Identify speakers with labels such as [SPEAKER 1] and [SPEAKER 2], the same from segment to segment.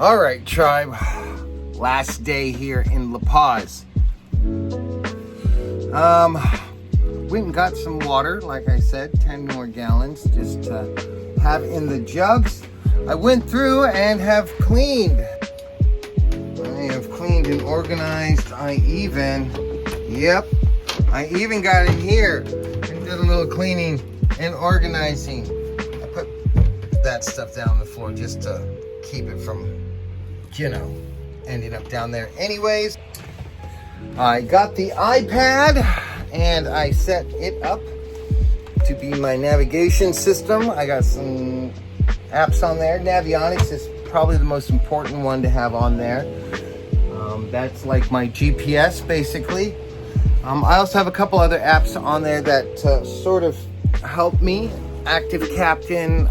[SPEAKER 1] All right, tribe. Last day here in La Paz. Went and got some water, like I said, 10 more gallons just to have in the jugs. I went through and have cleaned. I have cleaned and organized. I even got in here and did a little cleaning and organizing. I put that stuff down on the floor just to keep it from, ending up down there. Anyways, I got the iPad and I set it up to be my navigation system. I got some apps on there. Navionics is probably the most important one to have on there. That's like my GPS basically. I also have a couple other apps on there that sort of help me. Active Captain,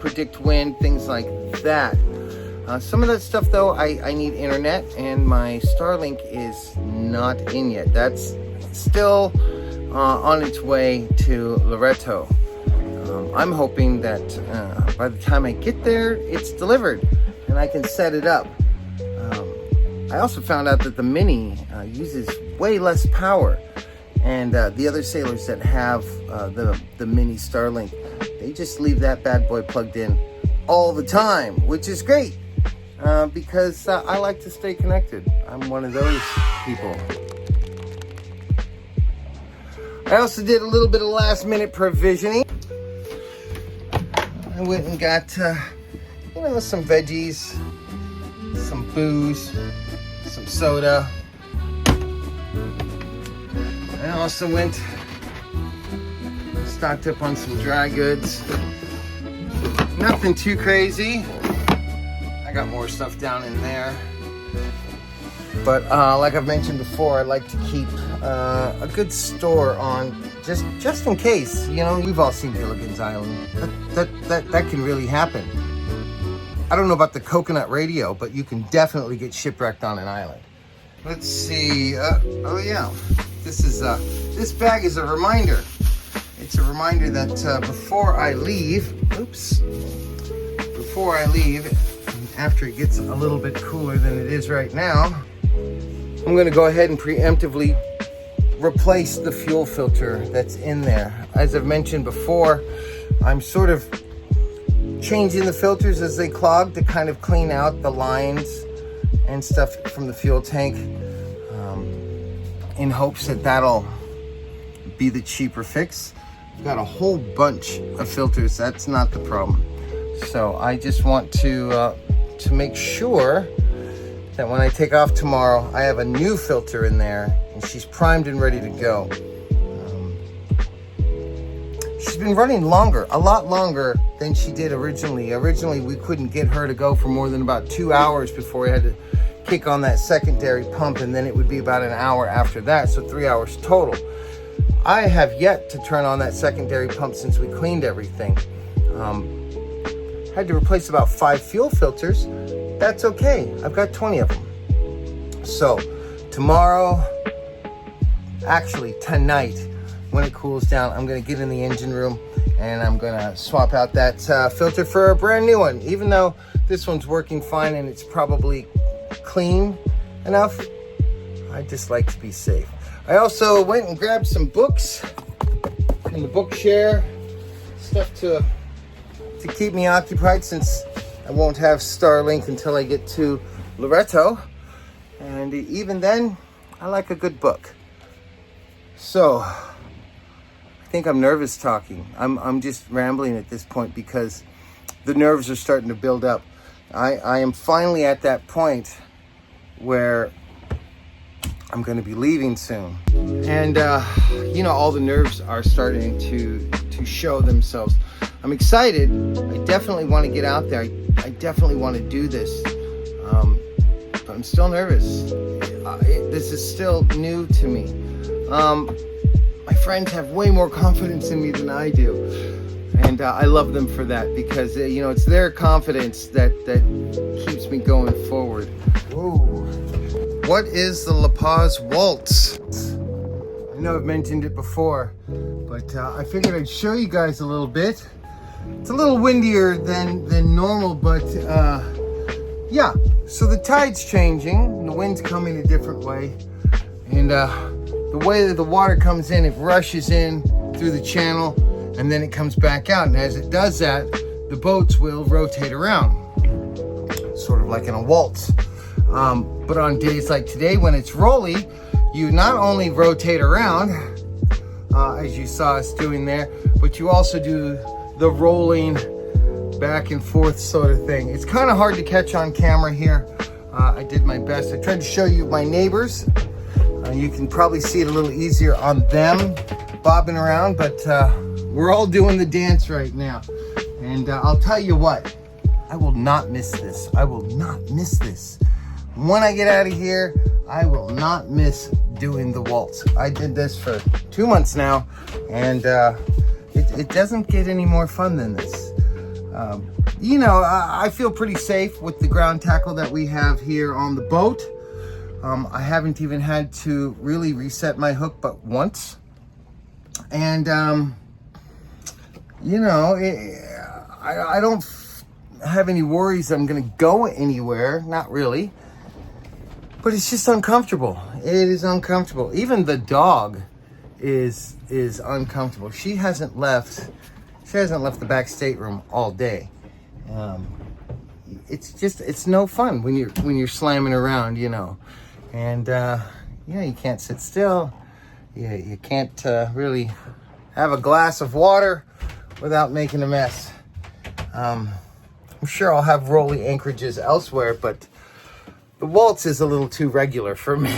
[SPEAKER 1] predict wind, things like that. Some of that stuff though, I need internet, and my Starlink is not in yet. That's still on its way to Loreto. I'm hoping that by the time I get there, it's delivered and I can set it up. I also found out that the Mini uses way less power, and the other sailors that have the Mini Starlink, they just leave that bad boy plugged in all the time, which is great because I like to stay connected. I'm one of those people. I also did a little bit of last minute provisioning. I went and got, some veggies, some booze, some soda. I also stocked up on some dry goods. Nothing too crazy. I got more stuff down in there. But like I've mentioned before, I like to keep a good store on just in case. We've all seen Gilligan's Island. That can really happen. I don't know about the coconut radio, but you can definitely get shipwrecked on an island. Let's see. This bag is a reminder. It's a reminder that before I leave, after it gets a little bit cooler than it is right now, I'm going to go ahead and preemptively replace the fuel filter that's in there. As I've mentioned before, I'm sort of changing the filters as they clog to kind of clean out the lines and stuff from the fuel tank, in hopes that that'll be the cheaper fix. I've got a whole bunch of filters. That's not the problem. So I just want to make sure that when I take off tomorrow, I have a new filter in there and she's primed and ready to go. She's been running longer, a lot longer than she did originally. Originally, we couldn't get her to go for more than about 2 hours before we had to kick on that secondary pump, and then it would be about an hour after that, so 3 hours total. I have yet to turn on that secondary pump since we cleaned everything. Had to replace about 5 fuel filters. That's okay. I've got 20 of them. So tomorrow, actually tonight, when it cools down, I'm going to get in the engine room and I'm going to swap out that filter for a brand new one. Even though this one's working fine and it's probably clean enough, I just like to be safe. I also went and grabbed some books in the book share, stuff to keep me occupied since I won't have Starlink until I get to Loreto. And even then, I like a good book. So, I think I'm nervous talking. I'm just rambling at this point because the nerves are starting to build up. I am finally at that point where I'm going to be leaving soon. And, all the nerves are starting to show themselves. I'm excited. I definitely want to get out there. I definitely want to do this. But I'm still nervous. This is still new to me. My friends have way more confidence in me than I do. And I love them for that because, it's their confidence that keeps me going forward. Whoa. What is the La Paz Waltz? I know I've mentioned it before, but I figured I'd show you guys a little bit. It's a little windier than normal, but yeah, so the tide's changing, the wind's coming a different way, and the way that the water comes in, it rushes in through the channel, and then it comes back out, and as it does that, the boats will rotate around, sort of like in a waltz. But on days like today, when it's rolly, you not only rotate around, as you saw us doing there, but you also do the rolling back and forth sort of thing. It's kind of hard to catch on camera here. I did my best. I tried to show you my neighbors. You can probably see it a little easier on them bobbing around, but we're all doing the dance right now. And I'll tell you what, I will not miss this. I will not miss this. When I get out of here, I will not miss doing the waltz. I did this for 2 months now, and it doesn't get any more fun than this. You know, I feel pretty safe with the ground tackle that we have here on the boat. I haven't even had to really reset my hook but once. And, you know, I don't have any worries I'm going to go anywhere. Not really. But it's just uncomfortable. It is uncomfortable. Even the dog is uncomfortable. She hasn't left the back stateroom all day. It's no fun when you're slamming around, you know. And yeah, you can't sit still. You can't really have a glass of water without making a mess. I'm sure I'll have rolly anchorages elsewhere, but the waltz is a little too regular for me.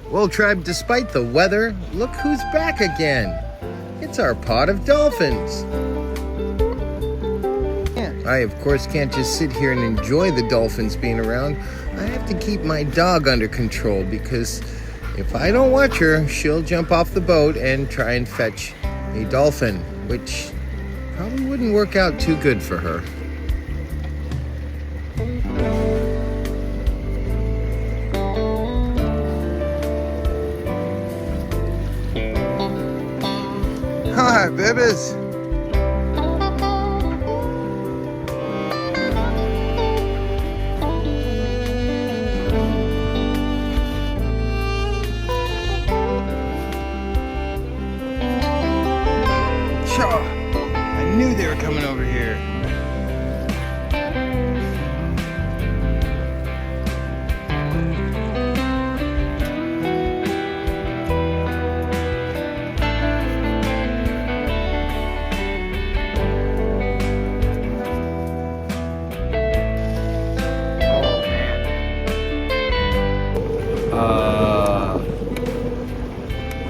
[SPEAKER 1] Well, tribe, despite the weather, look who's back again. It's our pod of dolphins. I, of course, can't just sit here and enjoy the dolphins being around. I have to keep my dog under control, because if I don't watch her, she'll jump off the boat and try and fetch a dolphin, which probably wouldn't work out too good for her. Hi, babies. I knew they were coming over here.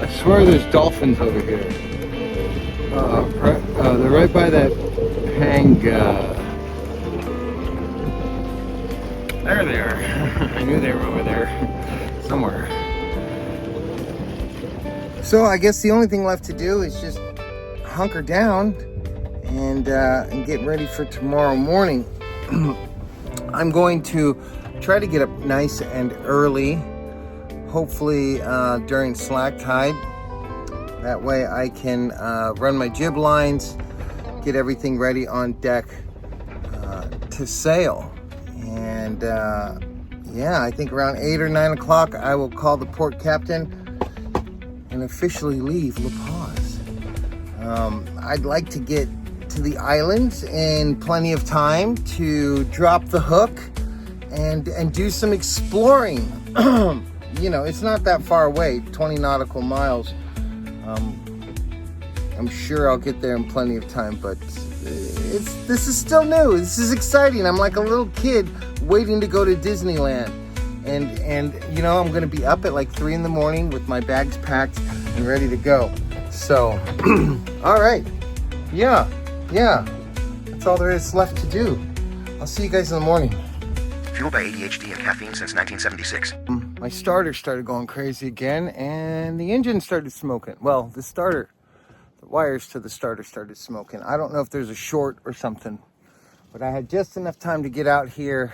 [SPEAKER 1] I swear there's dolphins over here. They're right by that hang. There they are. I knew they were over there somewhere. So I guess the only thing left to do is just hunker down and get ready for tomorrow morning. I'm going to try to get up nice and early, hopefully during slack tide. That way I can run my jib lines, get everything ready on deck to sail. And yeah, I think around 8 or 9 o'clock I will call the port captain and officially leave La Paz. I'd like to get to the islands in plenty of time to drop the hook and do some exploring. You know, it's not that far away, 20 nautical miles. I'm sure I'll get there in plenty of time, but this is still new. This is exciting. I'm like a little kid waiting to go to Disneyland. And you know, I'm gonna be up at like 3 in the morning with my bags packed and ready to go. So, all right. Yeah. That's all there is left to do. I'll see you guys in the morning.
[SPEAKER 2] Fueled by ADHD and caffeine since 1976.
[SPEAKER 1] My starter started going crazy again, and the engine started smoking. Well, the wires to the starter started smoking. I don't know if there's a short or something, but I had just enough time to get out here